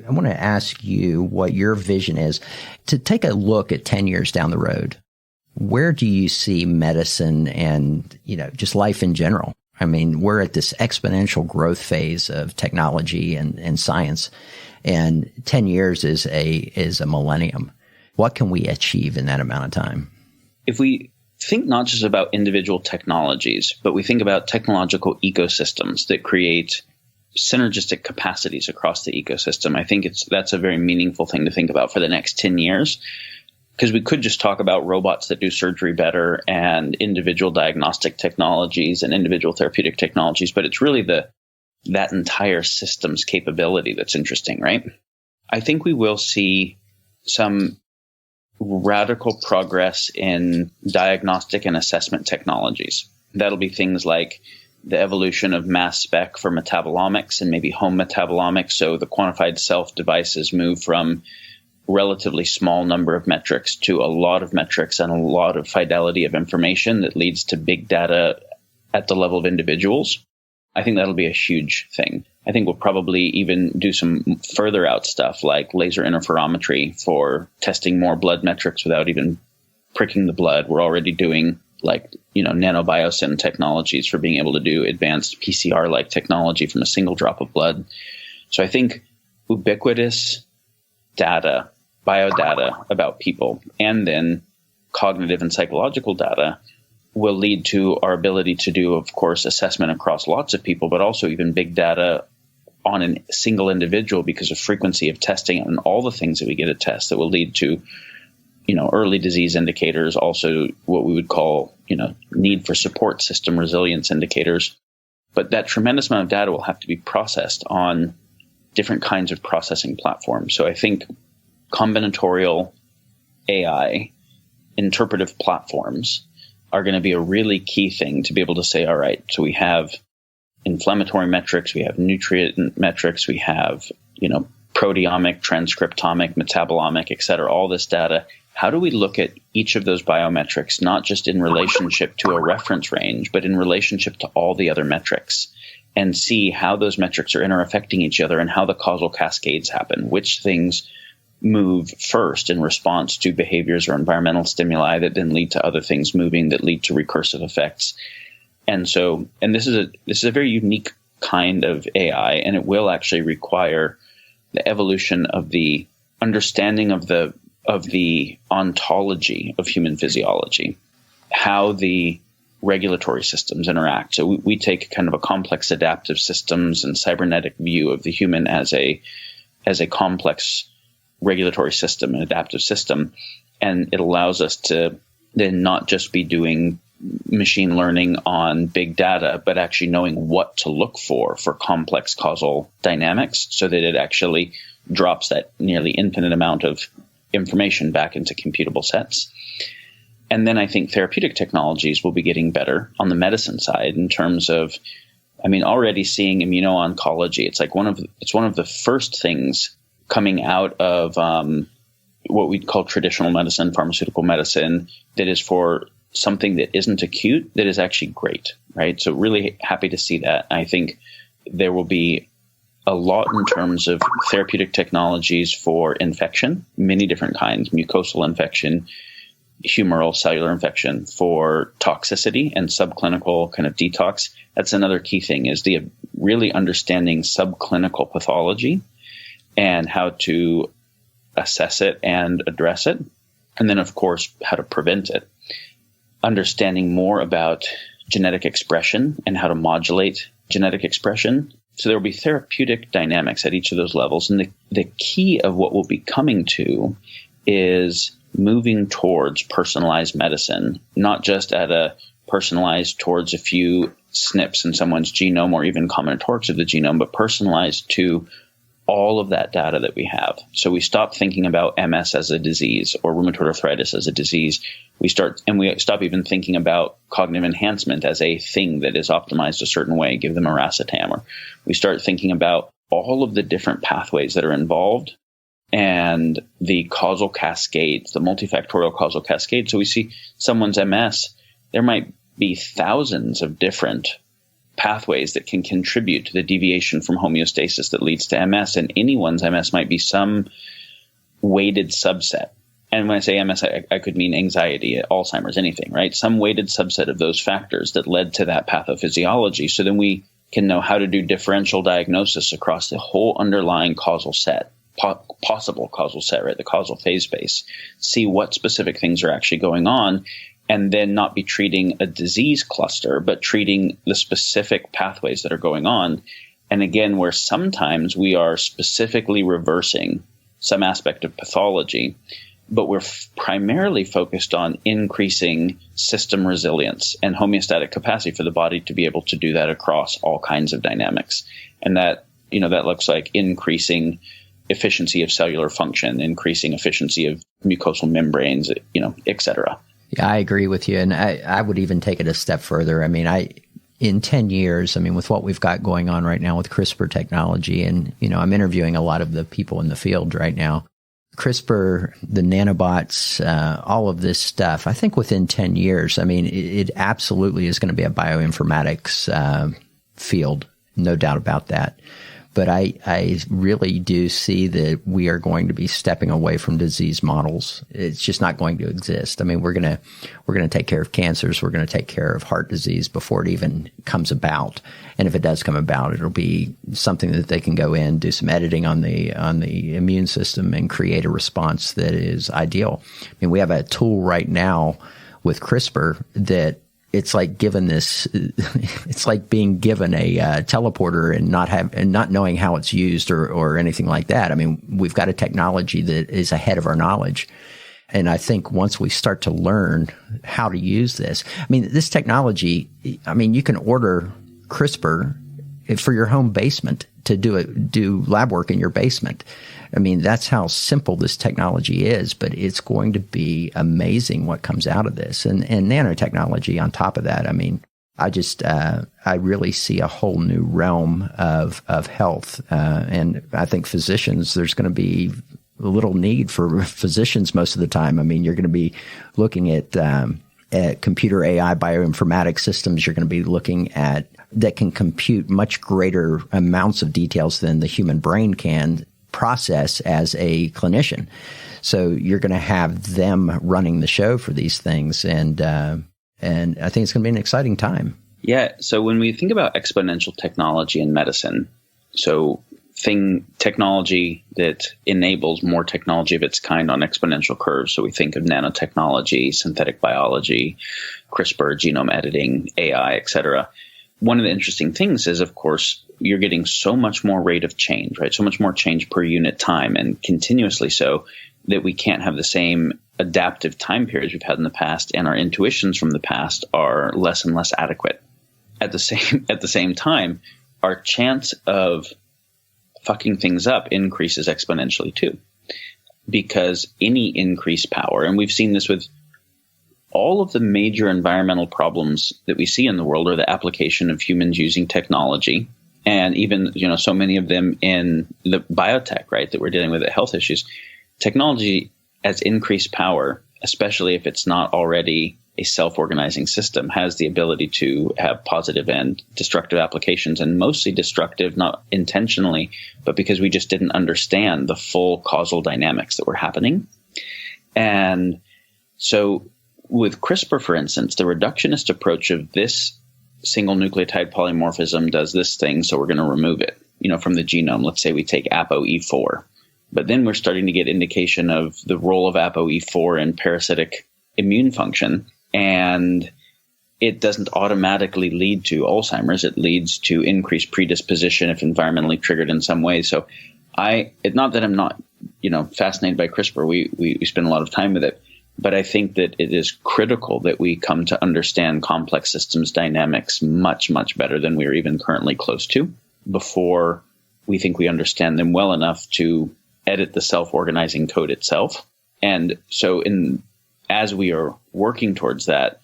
I want to ask you what your vision is to take a look at 10 years down the road. Where do you see medicine and, just life in general? I mean, we're at this exponential growth phase of technology and science, and 10 years is a millennium. What can we achieve in that amount of time? If we think not just about individual technologies, but we think about technological ecosystems that create synergistic capacities across the ecosystem, I think that's a very meaningful thing to think about for the next 10 years. Because we could just talk about robots that do surgery better and individual diagnostic technologies and individual therapeutic technologies, but it's really that entire system's capability that's interesting, right? I think we will see some radical progress in diagnostic and assessment technologies. That'll be things like the evolution of mass spec for metabolomics and maybe home metabolomics. So the quantified self devices move from relatively small number of metrics to a lot of metrics and a lot of fidelity of information that leads to big data at the level of individuals. I think that'll be a huge thing. I think we'll probably even do some further out stuff like laser interferometry for testing more blood metrics without even pricking the blood. We're already doing nanobiosyn technologies for being able to do advanced PCR-like technology from a single drop of blood. So I think ubiquitous data, biodata about people, and then cognitive and psychological data will lead to our ability to do, of course, assessment across lots of people, but also even big data on a single individual because of frequency of testing and all the things that we get to test that will lead to, early disease indicators, also what we would call, need for support system resilience indicators. But that tremendous amount of data will have to be processed on different kinds of processing platforms. So I think combinatorial AI interpretive platforms are going to be a really key thing to be able to say, all right, so we have inflammatory metrics, we have nutrient metrics, we have, proteomic, transcriptomic, metabolomic, et cetera, all this data. How do we look at each of those biometrics, not just in relationship to a reference range, but in relationship to all the other metrics, and see how those metrics are interaffecting each other and how the causal cascades happen, which things move first in response to behaviors or environmental stimuli that then lead to other things moving that lead to recursive effects. And this is a very unique kind of AI, and it will actually require the evolution of the understanding of the ontology of human physiology, how the regulatory systems interact. So we take kind of a complex adaptive systems and cybernetic view of the human as a complex regulatory system, an adaptive system, and it allows us to then not just be doing machine learning on big data, but actually knowing what to look for complex causal dynamics so that it actually drops that nearly infinite amount of information back into computable sets. And then I think therapeutic technologies will be getting better on the medicine side in terms of, already seeing immuno-oncology. It's one of the first things coming out of what we'd call traditional medicine, pharmaceutical medicine, that is for something that isn't acute, that is actually great, right? So really happy to see that. I think there will be a lot in terms of therapeutic technologies for infection, many different kinds, mucosal infection, humoral cellular infection, for toxicity and subclinical kind of detox. That's another key thing, is the really understanding subclinical pathology and how to assess it and address it. And then, of course, how to prevent it. Understanding more about genetic expression and how to modulate genetic expression. So there will be therapeutic dynamics at each of those levels. And the key of what we'll be coming to is moving towards personalized medicine, not just at a personalized towards a few SNPs in someone's genome or even combinatorics of the genome, but personalized to all of that data that we have. So we stop thinking about MS as a disease or rheumatoid arthritis as a disease. We stop even thinking about cognitive enhancement as a thing that is optimized a certain way, give them a racetam. Or we start thinking about all of the different pathways that are involved and the causal cascades, the multifactorial causal cascade. So we see someone's MS, there might be thousands of different pathways that can contribute to the deviation from homeostasis that leads to MS. And anyone's MS might be some weighted subset. And when I say MS, I could mean anxiety, Alzheimer's, anything, right? Some weighted subset of those factors that led to that pathophysiology. So then we can know how to do differential diagnosis across the whole underlying causal set, possible causal set, right? The causal phase space. See what specific things are actually going on, and then not be treating a disease cluster, but treating the specific pathways that are going on. And again, where sometimes we are specifically reversing some aspect of pathology, but we're primarily focused on increasing system resilience and homeostatic capacity for the body to be able to do that across all kinds of dynamics. And that, that looks like increasing efficiency of cellular function, increasing efficiency of mucosal membranes, et cetera. Yeah, I agree with you. And I would even take it a step further. I mean, in 10 years, with what we've got going on right now with CRISPR technology, and, I'm interviewing a lot of the people in the field right now. CRISPR, the nanobots, all of this stuff, I think within 10 years, it absolutely is going to be a bioinformatics field, no doubt about that. But I really do see that we are going to be stepping away from disease models. It's just not going to exist. We're going to take care of cancers. We're going to take care of heart disease before it even comes about. And if it does come about, it'll be something that they can go in, do some editing on the immune system, and create a response that is ideal. We have a tool right now with CRISPR that it's like it's like being given a teleporter and not knowing how it's used or anything like that. We've got a technology that is ahead of our knowledge. And I think once we start to learn how to use this, this technology, you can order CRISPR for your home basement to do lab work in your basement. That's how simple this technology is, but it's going to be amazing what comes out of this. And nanotechnology on top of that, I really see a whole new realm of health. And I think physicians, there's going to be little need for physicians most of the time. You're going to be looking at computer AI bioinformatics systems. You're going to be looking at that can compute much greater amounts of details than the human brain can process as a clinician. So you're going to have them running the show for these things. And I think it's going to be an exciting time. Yeah. So when we think about exponential technology in medicine, technology that enables more technology of its kind on exponential curves. So we think of nanotechnology, synthetic biology, CRISPR, genome editing, AI, et cetera. One of the interesting things is, of course, you're getting so much more rate of change, right? So much more change per unit time, and continuously so, that we can't have the same adaptive time periods we've had in the past, and our intuitions from the past are less and less adequate. At the same time, our chance of fucking things up increases exponentially too, because any increased power, and we've seen this with all of the major environmental problems that we see in the world, are the application of humans using technology, and even so many of them in the biotech, right, that we're dealing with, the health issues. Technology has increased power, especially if it's not already a self-organizing system, has the ability to have positive and destructive applications, and mostly destructive, not intentionally, but because we just didn't understand the full causal dynamics that were happening. And so with CRISPR, for instance, the reductionist approach of this single nucleotide polymorphism does this thing, so we're going to remove it, from the genome. Let's say we take ApoE4, but then we're starting to get indication of the role of ApoE4 in parasitic immune function. And it doesn't automatically lead to Alzheimer's. It leads to increased predisposition if environmentally triggered in some way. So it's not that I'm not, fascinated by CRISPR. We spend a lot of time with it. But I think that it is critical that we come to understand complex systems dynamics much, much better than we're even currently close to before we think we understand them well enough to edit the self-organizing code itself. And so as we are working towards that,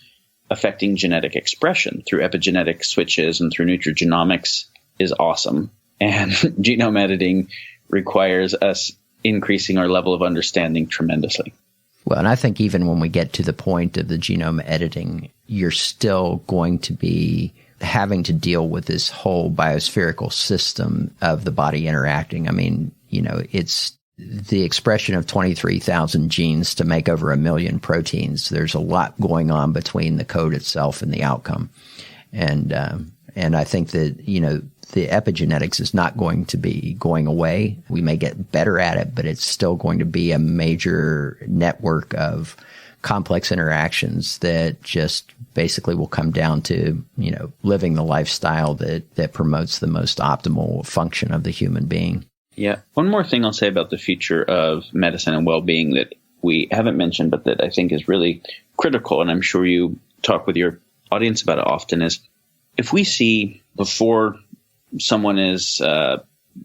affecting genetic expression through epigenetic switches and through nutrigenomics is awesome. And genome editing requires us increasing our level of understanding tremendously. Well, and I think even when we get to the point of the genome editing, you're still going to be having to deal with this whole biospherical system of the body interacting. I mean, it's the expression of 23,000 genes to make over 1 million proteins. There's a lot going on between the code itself and the outcome. And I think that, the epigenetics is not going to be going away. We may get better at it, but it's still going to be a major network of complex interactions that just basically will come down to, living the lifestyle that promotes the most optimal function of the human being. Yeah. One more thing I'll say about the future of medicine and well-being that we haven't mentioned, but that I think is really critical, and I'm sure you talk with your audience about it often, is if we see before someone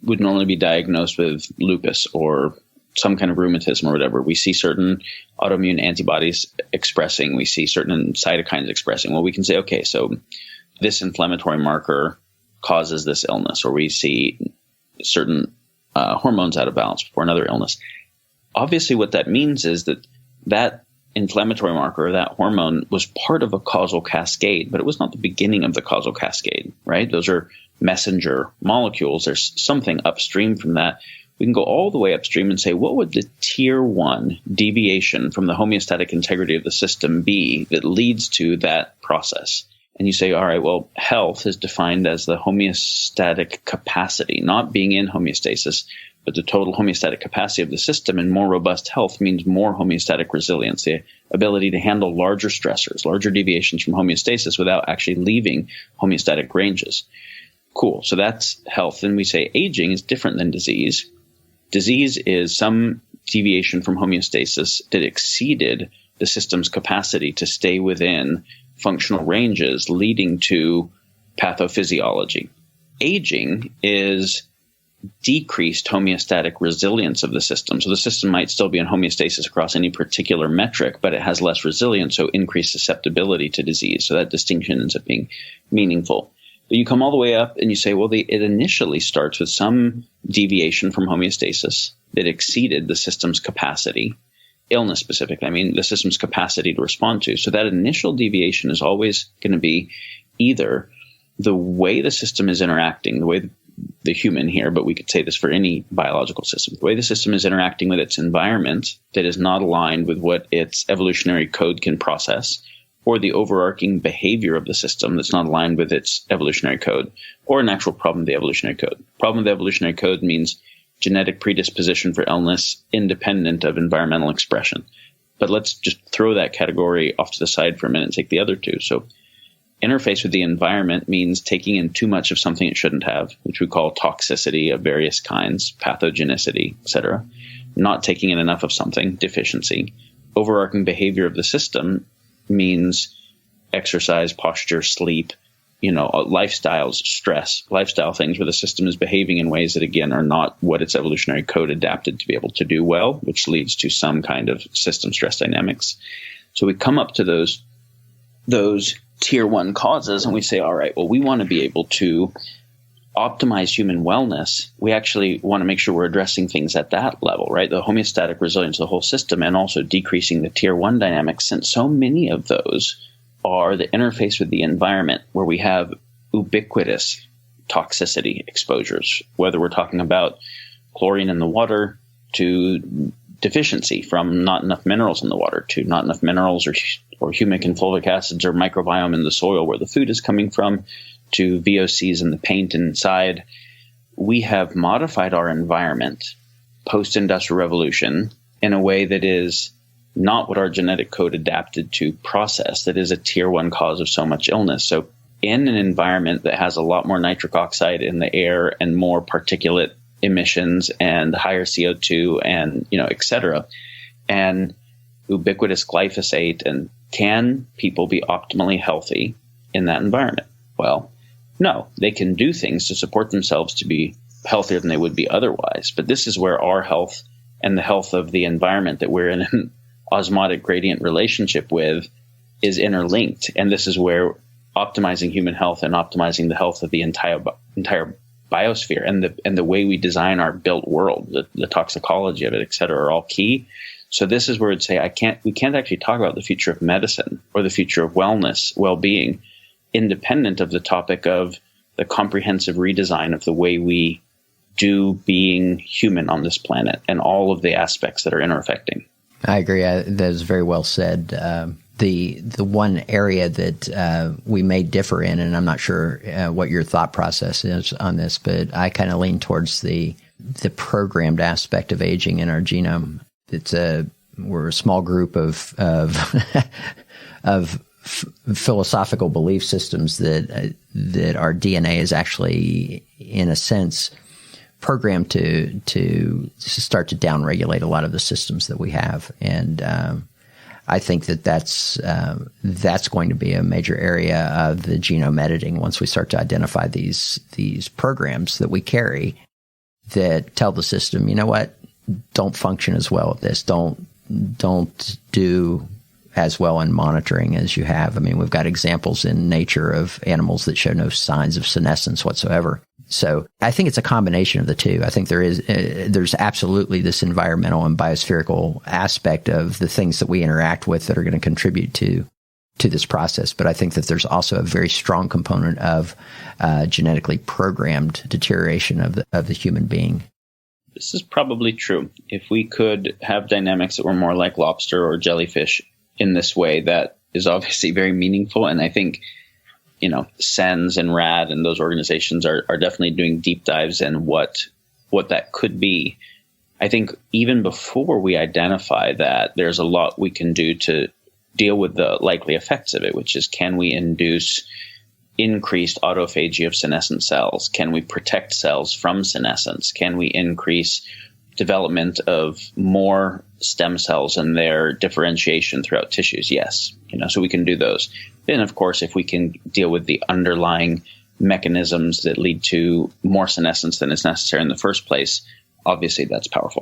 would normally be diagnosed with lupus or some kind of rheumatism or whatever, we see certain autoimmune antibodies expressing, we see certain cytokines expressing. Well, we can say, okay, so this inflammatory marker causes this illness, or we see certain hormones out of balance before another illness. Obviously, what that means is that inflammatory marker, that hormone, was part of a causal cascade, but it was not the beginning of the causal cascade, right? Those are messenger molecules. There's something upstream from that. We can go all the way upstream and say, what would the tier 1 deviation from the homeostatic integrity of the system be that leads to that process? And you say, all right, well, health is defined as the homeostatic capacity, not being in homeostasis, but the total homeostatic capacity of the system. And more robust health means more homeostatic resilience, the ability to handle larger stressors, larger deviations from homeostasis without actually leaving homeostatic ranges. Cool. So that's health. And we say aging is different than disease. Disease is some deviation from homeostasis that exceeded the system's capacity to stay within functional ranges, leading to pathophysiology. Aging is decreased homeostatic resilience of the system. So the system might still be in homeostasis across any particular metric, but it has less resilience, so increased susceptibility to disease. So that distinction ends up being meaningful. But you come all the way up and you say, well, it initially starts with some deviation from homeostasis that exceeded the system's capacity, illness specific, the system's capacity to respond to. So that initial deviation is always going to be either the way the system is interacting, the way the human here, but we could say this for any biological system, the way the system is interacting with its environment that is not aligned with what its evolutionary code can process, or the overarching behavior of the system that's not aligned with its evolutionary code, or an actual problem of the evolutionary code. Problem of the evolutionary code means genetic predisposition for illness independent of environmental expression. But let's just throw that category off to the side for a minute and take the other two. So interface with the environment means taking in too much of something it shouldn't have, which we call toxicity of various kinds, pathogenicity, etc. Not taking in enough of something, deficiency. Overarching behavior of the system means exercise, posture, sleep, lifestyles, stress, lifestyle things where the system is behaving in ways that, again, are not what its evolutionary code adapted to be able to do well, which leads to some kind of system stress dynamics. So we come up to those tier 1 causes and we say, all right, well, we want to be able to optimize human wellness. We actually want to make sure we're addressing things at that level, right? The homeostatic resilience of the whole system, and also decreasing the tier 1 dynamics, since so many of those are the interface with the environment where we have ubiquitous toxicity exposures, whether we're talking about chlorine in the water to deficiency from not enough minerals in the water to not enough minerals or humic and fulvic acids or microbiome in the soil where the food is coming from to VOCs in the paint inside. We have modified our environment post-industrial revolution in a way that is not what our genetic code adapted to process, that is a tier 1 cause of so much illness. So in an environment that has a lot more nitric oxide in the air and more particulate emissions and higher CO2 and, et cetera, and ubiquitous glyphosate, and can people be optimally healthy in that environment? Well, no, they can do things to support themselves to be healthier than they would be otherwise. But this is where our health and the health of the environment that we're in an osmotic gradient relationship with is interlinked. And this is where optimizing human health and optimizing the health of the entire biosphere and the way we design our built world, the toxicology of it, et cetera, are all key. So this is where I'd say we can't actually talk about the future of medicine or the future of wellness, well-being, independent of the topic of the comprehensive redesign of the way we do being human on this planet and all of the aspects that are intersecting. I agree. That is very well said. The one area that we may differ in, and I'm not sure what your thought process is on this, but I kind of lean towards the programmed aspect of aging in our genome. We're a small group of philosophical belief systems that our DNA is actually, in a sense, programmed to start to downregulate a lot of the systems that we have, and I think that's going to be a major area of the genome editing once we start to identify these programs that we carry that tell the system, you know what, don't function as well at this, don't do as well in monitoring as you have. I mean, we've got examples in nature of animals that show no signs of senescence whatsoever. So I think it's a combination of the two. I think there's absolutely this environmental and biospherical aspect of the things that we interact with that are going to contribute to this process. But I think that there's also a very strong component of genetically programmed deterioration of the human being. This is probably true. If we could have dynamics that were more like lobster or jellyfish in this way, that is obviously very meaningful. And I think, SENS and RAD and those organizations are definitely doing deep dives in what that could be. I think even before we identify that, there's a lot we can do to deal with the likely effects of it, which is, can we induce increased autophagy of senescent cells? Can we protect cells from senescence? Can we increase development of more stem cells and their differentiation throughout tissues? Yes. So we can do those. Then, of course, if we can deal with the underlying mechanisms that lead to more senescence than is necessary in the first place, obviously that's powerful.